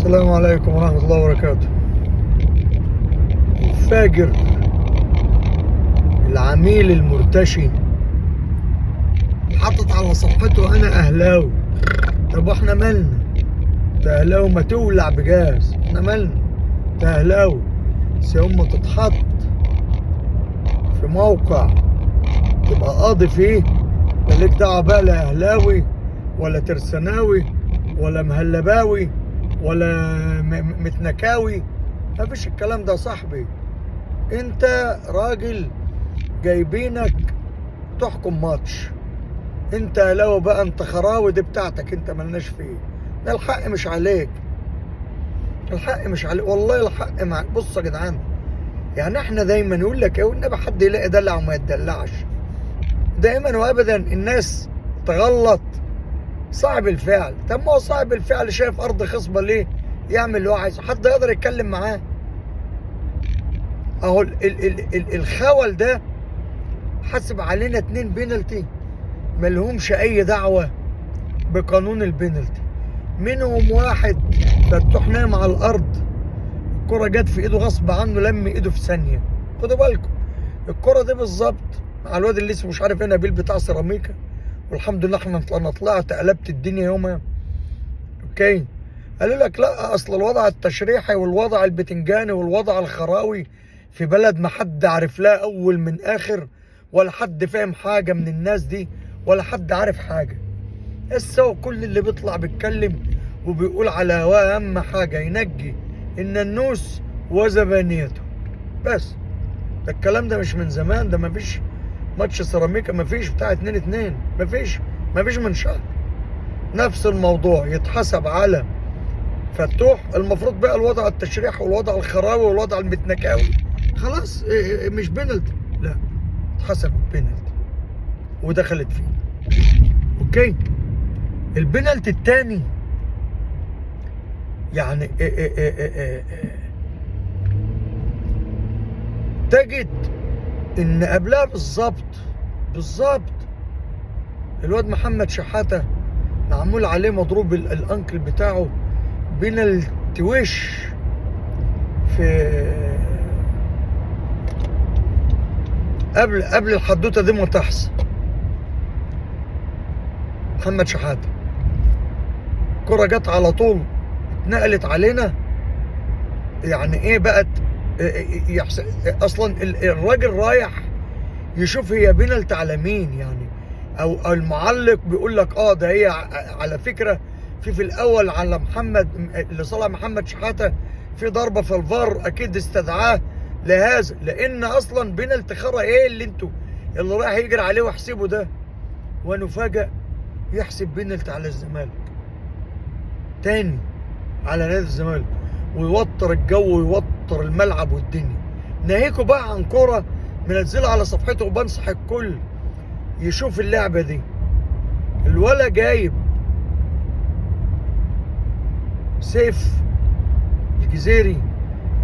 السلام عليكم ورحمة الله وبركاته. الفاجر العميل المرتشي حطت على صفحته أنا أهلاوي. طب واحنا مالنا؟ انت أهلاوي ما تولع بجاز، احنا مالنا؟ انت أهلاوي بس يوم ما تتحط في موقع تبقى قاضي فيه مالك دعوة بقى لا أهلاوي ولا ترسناوي ولا مهلباوي ولا متنكاوي، مفيش الكلام ده يا صاحبي. انت راجل جايبينك تحكم ماتش، انت لو بقى انت خراوي دي بتاعتك، انت ملناش فيه. ده الحق مش عليك، الحق مش عليك والله، الحق معاك. بص يا جدعان، يعني احنا دايما يقول لك ايه، والنبي حد يلاقي دلع وما يتدلعش. دايما وابدا الناس تغلط صاحب الفعل. طب ما هو صاحب الفعل شايف ارض خصبه ليه يعمل اللي هو عايزه؟ حد يقدر يتكلم معاه؟ اهو الخول ده حسب علينا 2 بينالتي ملهمش اي دعوه بقانون البينالتي. منهم واحد فتوح نايم على الارض، الكره جت في ايده غصب عنه، لم ايده في ثانيه. خدوا بالكم الكره دي بالظبط مع الواد اللي اسمه مش عارف ايه، نبيل بتاع سيراميكا، والحمد لله انا طلعت قلبت الدنيا يومها. اوكي، قالوا لك لا اصل الوضع التشريحي والوضع البتنجاني والوضع الخراوي في بلد ما حد عارف لها اول من اخر، ولا حد فاهم حاجه من الناس دي، ولا حد عارف حاجه. بس هو كل اللي بيطلع بيتكلم وبيقول على هواه اهم حاجه ينجي ان النوس وزبانيته بس. ده الكلام ده مش من زمان، ده مفيش ماتش سيراميكا، مفيش بتاع 2-2، مفيش من شهر. نفس الموضوع يتحسب على فتوح. المفروض بقى الوضع التشريحي والوضع الخراوي والوضع المتنكاوي خلاص مش بينالتي، لا اتحسب بينالتي ودخلت فيه. اوكي، البينالتي الثاني يعني تجد ان قبلها بالظبط الواد محمد شحاته معمول عليه مضروب الانكل بتاعه بينالتي وش في قبل الحدوته دي ما تحصل. محمد شحاته الكرة جت على طول اتنقلت علينا، يعني ايه بقت يحصل اصلا الراجل رايح يشوف هي بينالتي على مين يعني، او المعلق بيقول لك ده هي على فكره في الاول على محمد اللي صالح محمد شحاته، في ضربه في الفار اكيد استدعاه لهذا، لان اصلا بينالتي خرا ايه اللي رايح يجري عليه ويحسبه ده، ونفاجئ يحسب بينالتي على الزمالك تاني، على نادي الزمالك، ويوتر الجو ويوتر الملعب والدنيا. ناهيكوا بقى عن كرة منزلها على صفحته، وبنصح الكل يشوف اللعبة دي. الولا جايب سيف الجزيري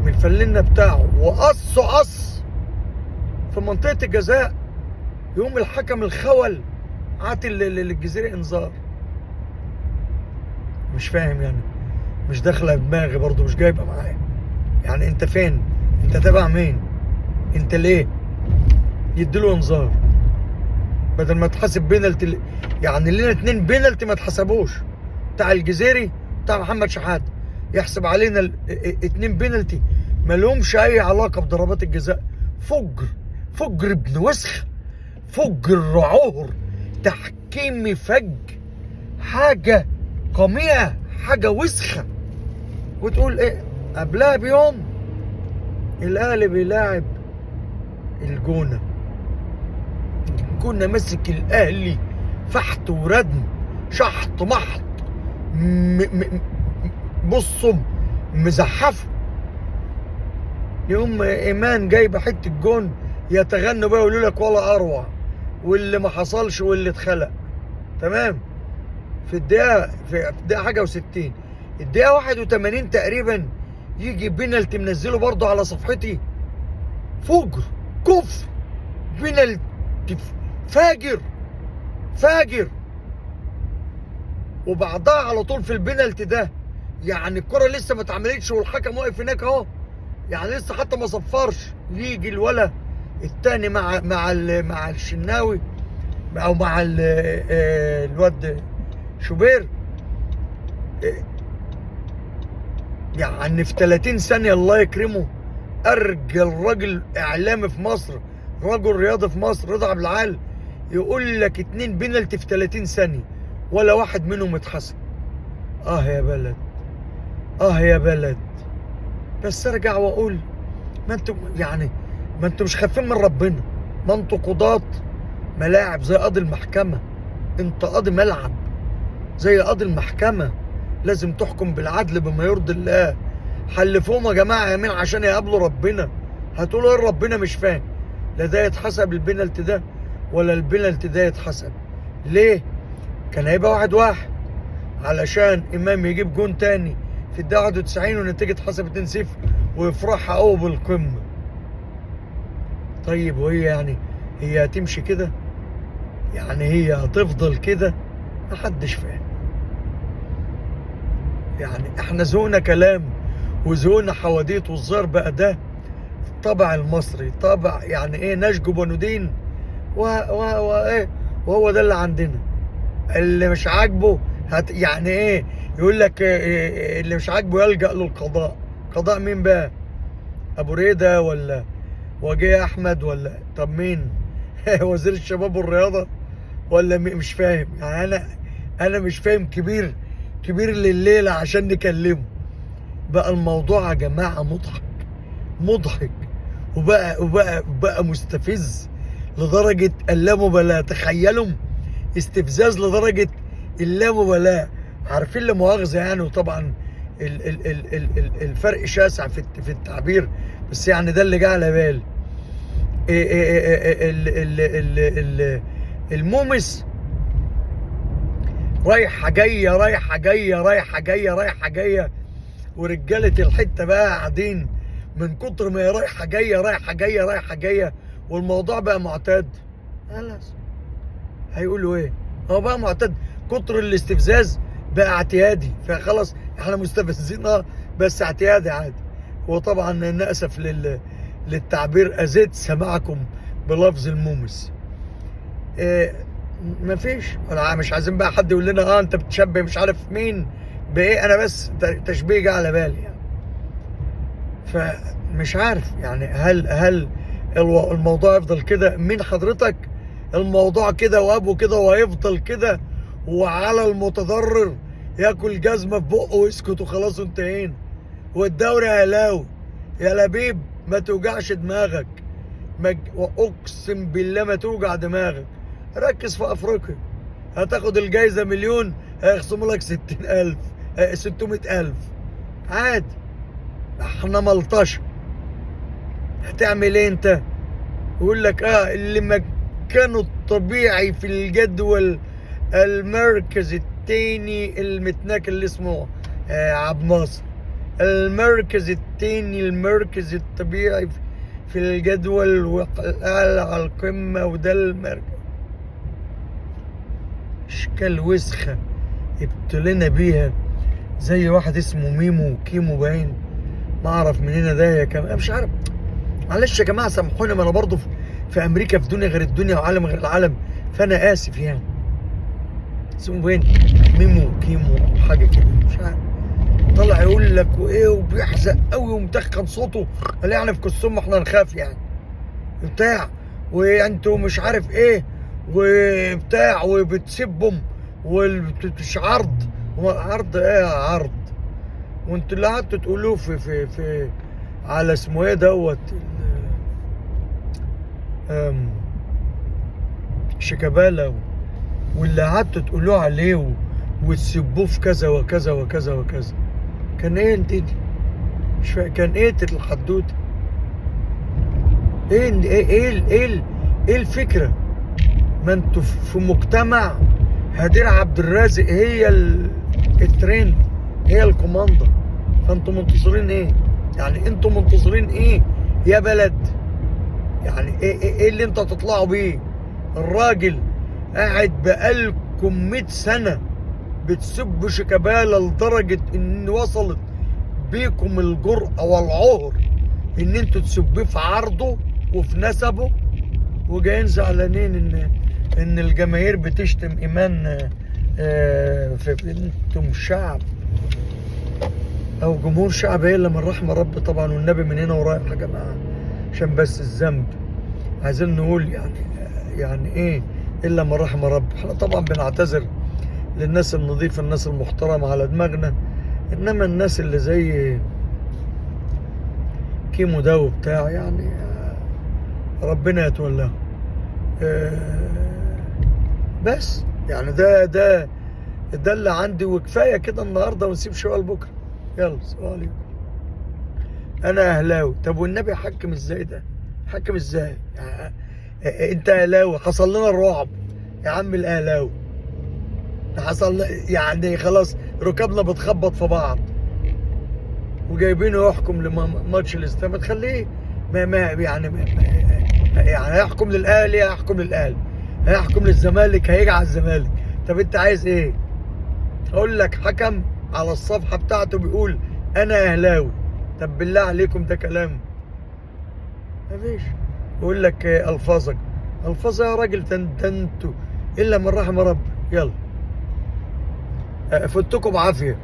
من الفلنة بتاعه قص في منطقة الجزاء، يقوم الحكم الخول عاطي للجزيري انذار. مش فاهم يعني، مش داخله دماغي برضه، مش جايبه معايا. يعني انت فين؟ انت تابع مين؟ انت ليه يديله انذار بدل ما تحسب بينالتي؟ يعني لنا 2 بينالتي ما اتحسبوش، بتاع الجزيري بتاع محمد شحاته، يحسب علينا 2 بينالتي ما لهمش اي علاقه بضربات الجزاء. فجر ابن وسخ، فجر رعور، تحكيمي فج، حاجه قميئه، حاجه وسخه. وتقول ايه؟ قبلها بيوم الاهلي بيلاعب الجونه ماسك الاهلي فحت وردم، شحط محط، بصوا مزحفه. يوم ايمان جايبه حته جون يتغنوا بقى ويقولوا لك ولا اروع، واللي ما حصلش واللي اتخلق. تمام، في الدقيقه حاجه و60، الدقيقه 81 تقريبا يجي بينالتي منزله برضه على صفحتي، فجر، كفر، بينالتي فاجر. وبعدها على طول في البينالتي ده يعني الكرة لسه ما اتعملتش والحكم واقف هناك اهو، يعني لسه حتى ما صفرش، يجي الولا التاني مع الشناوي او مع الواد شوبير، يعني في 30 ثانية الله يكرمه ارجل راجل اعلامي في مصر، رجل رياضي في مصر، رضا عبد العال، يقول لك 2 بينالتي في 30 ثانية ولا واحد منهم اتحسب. يا بلد، يا بلد. بس ارجع واقول ما انتوا مش خايفين من ربنا؟ ما انتوا قضاة ملاعب زي قاضي المحكمة، انت قاضي ملعب زي قاضي المحكمة، لازم تحكم بالعدل بما يرضي الله. حلفوهم يا جماعة يمين عشان يقابلوا ربنا. هتقولوا ايه ربنا مش فاهم؟ لا ده يتحسب البنالتي ده ولا البنالتي ده يتحسب. ليه؟ كان هيبقى 1-1 علشان امام يجيب جون تاني في الدقيقة 91 والنتيجة اتحسب 2-0 ويفرحها قوي بالقمة. طيب وهي هي هتمشي كده؟ يعني هي هتفضل كده؟ محدش فاهم. يعني احنا ذوقنا كلام وذوقنا حواديت، والظاهر بقى ده الطبع المصري، طبع يعني ايه، نشجب وندين وهو ده اللي عندنا. اللي مش عاجبه يعني ايه، يقول لك اللي مش عاجبه يلجأ للقضاء. قضاء مين بقى؟ ابو ريدة ولا وجيه احمد ولا طب مين؟ وزير الشباب والرياضة ولا مش فاهم. يعني انا مش فاهم. كبير لليلة عشان نكلمه. بقى الموضوع يا جماعة مضحك وبقى مستفز لدرجة اللامبالاة. تخيلوا استفزاز لدرجة اللامبالاة. عارفين لا مؤاخذة يعني، وطبعا الفرق شاسع في التعبير، بس يعني ده اللي جه على بالي. المومس رايحة جاية رايحة جاية رايحة جاية رايحة جاية، ورجالة الحتة بقى قاعدين من كتر ما هي رايحة جاية رايحة جاية رايحة جاية، والموضوع بقى معتاد. خلاص هيقولوا ايه؟ هو بقى معتاد، كتر الاستفزاز بقى اعتيادي، فخلاص احنا مستفزين بس اعتيادي عادي. وطبعا نأسف للتعبير أزيد سماعكم بلفظ المومس. مفيش، ولا مش عايزين بقى حد يقول لنا انت بتشبه مش عارف مين بايه. انا بس تشبيه جه على بالي يعني. فمش عارف يعني هل الموضوع يفضل كده؟ مين حضرتك؟ الموضوع كده وابو كده وهيفضل كده، وعلى المتضرر ياكل جزمه في بقه ويسكت وخلاص انتهينا. والدوري هلاوي يا لبيب، ما توجعش دماغك. واقسم بالله ما توجع دماغك. ركز في افريقيا، هتاخد الجايزه مليون، هيخصموا لك 60,000 600,000 عادي. احنا ملطشه. هتعمل ايه انت؟ يقول لك اللي مكانه الطبيعي في الجدول المركز الثاني المتناك اللي اسمه عبد الناصر، المركز الثاني، المركز الطبيعي في الجدول والاعلى على القمه، وده المركز. اشكال وسخه ابتلينا بيها، زي واحد اسمه ميمو كيمو باين، ما اعرف منين ده يا كمان، مش عارف. معلش يا جماعه سامحوني، ما انا برضه في امريكا، في دنيا غير الدنيا وعالم غير العالم، فانا اسف يعني. اسمه باين ميمو كيمو حاجه كده مش عارف. طلع يقول لك وايه وبيحزق قوي ومتخن صوته، قال يعني في كسوم احنا نخاف يعني بتاع، وانتوا مش عارف ايه وبتاع، وبتسبهم ومش عرض. عرض ايه يا عرض؟ وانتوا اللي قعدتوا تقولوه في على اسمه ايه دوت شيكابالا، واللي قعدتوا تقولوه عليه وتسبوه في كذا وكذا وكذا وكذا. كان ايه دي؟ مش فاهم كان ايه الحدوته؟ ايه الفكره؟ ما انتوا في مجتمع هدير عبد الرازق هي الترند، هي الكوماندا، فانتوا منتظرين ايه؟ يعني انتوا منتظرين ايه يا بلد؟ يعني ايه اللي انتوا تطلعوا بيه؟ الراجل قاعد بقالكم 100 سنه بتسبوا شيكابالا لدرجة ان وصلت بيكم الجرأة والعهر ان انتوا تسبوه في عرضه وفي نسبه، وجايين زعلانين ان الجماهير بتشتم ايمان. انتم شعب او جمهور شعب الا من رحم رب طبعا، والنبي من هنا ورايح يا جماعه، عشان بس الذنب عايزين نقول يعني ايه الا من رحم رب. احنا طبعا بنعتذر للناس النظيفه الناس المحترمه على دماغنا، انما الناس اللي زي كيمو ده وبتاع يعني ربنا يتولاهم. بس يعني ده اللي عندي، وكفايه كده النهارده، ونسيب شويه لبكره. يلا السلام عليكم. انا اهلاوي. طب والنبي حكم ازاي ده؟ حكم ازاي؟ انت اهلاوي، حصل لنا الرعب يا عم الاهلاوي، حصل يعني خلاص ركابنا بتخبط في بعض، وجايبينه يحكم لماتش الاستاد. ما تخليه يعني هيحكم للاهلي هيحكم للاهلي، هيحكم للزمالك هيجي على الزمالك. طب انت عايز ايه؟ اقول لك حكم على الصفحه بتاعته بيقول انا اهلاوي. طب بالله عليكم ده كلام؟ مفيش. يقول لك الفاظك يا راجل، انتوا الا من رحم ربي. يلا فتكم بعافيه.